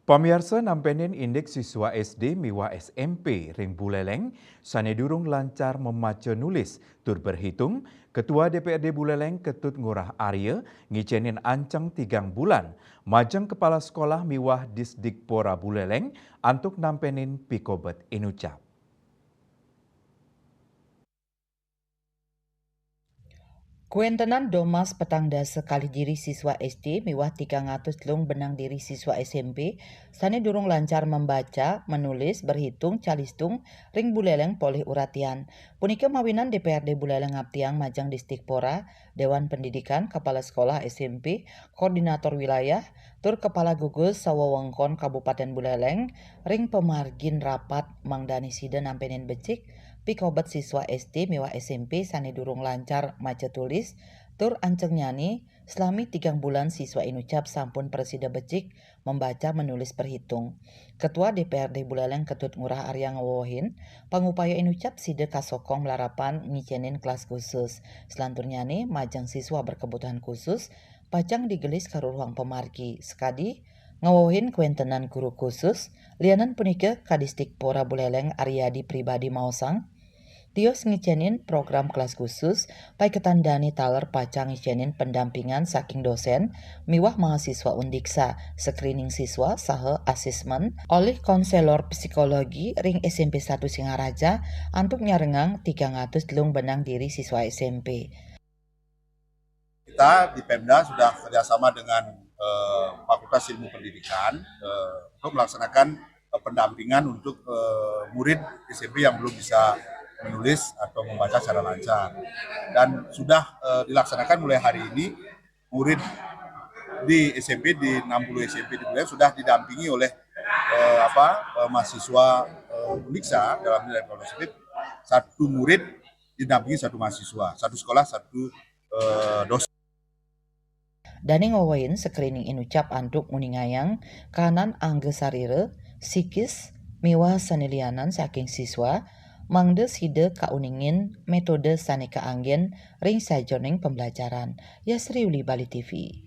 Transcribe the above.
Pamirsa nampenin indeks siswa SD miwa SMP ring Buleleng sanedurung lancar memaca nulis tur berhitung Ketua DPRD Buleleng Ketut Ngurah Arya ngicenin ancang 3 bulan majang kepala sekolah miwah Disdikpora Buleleng antuk nampenin pikobet inucap. Kuentenan domas petangda sekali diri siswa SD miwah 300 lung benang diri siswa SMP sane durung lancar membaca, menulis, berhitung, calistung, ring Buleleng polih uratian. Punika mawinan DPRD Buleleng Ngaptiang Majang Disdikpora, Dewan Pendidikan, Kepala Sekolah SMP, Koordinator Wilayah, tur Kepala Gugus Sawawengkon Kabupaten Buleleng, ring pemargin rapat Mangdani Sida nampenin becik, pikobet siswa SD miwah SMP sane durung lancar maca tulis, tur anceng nyani selami 3 bulan siswa inucap sampun presida becik membaca menulis perhitung. Ketua DPRD Buleleng Ketut Ngurah Arya ngawohin, pangupaya inucap sida kasokong melarapan ngicenin kelas khusus. Selantur nyani majang siswa berkebutuhan khusus, pacang digelis ke ruang pemargi. Sekadi ngawohin kuentenan guru khusus, lianan punika Kadisdikpora Buleleng Aryadi pribadi maosang, Tios ngicenin program kelas khusus, pai ketandani taler pacang ngicenin pendampingan saking dosen, miwah mahasiswa undiksa, screening siswa, saha asesmen, oleh konselor psikologi ring SMP 1 Singaraja, antuk nyarengang 300 lung benang diri siswa SMP. Kita di Pemda sudah kerjasama dengan Fakultas Ilmu Pendidikan untuk melaksanakan pendampingan untuk murid SMP yang belum bisa menulis atau membaca secara lancar. Dan sudah dilaksanakan mulai hari ini, murid di SMP, di 60 SMP di Buleleng sudah didampingi oleh mahasiswa Uniksa dalam nilai positif, satu murid didampingi satu mahasiswa, satu sekolah satu dosen. Dani ngawain screening inucap anduk nguningayang kanan angge sarire, psikis, miwah sanilianan saking siswa, mangde side kauningin metode saneka anggen ring sajoning pembelajaran. Yasri Uli Bali TV.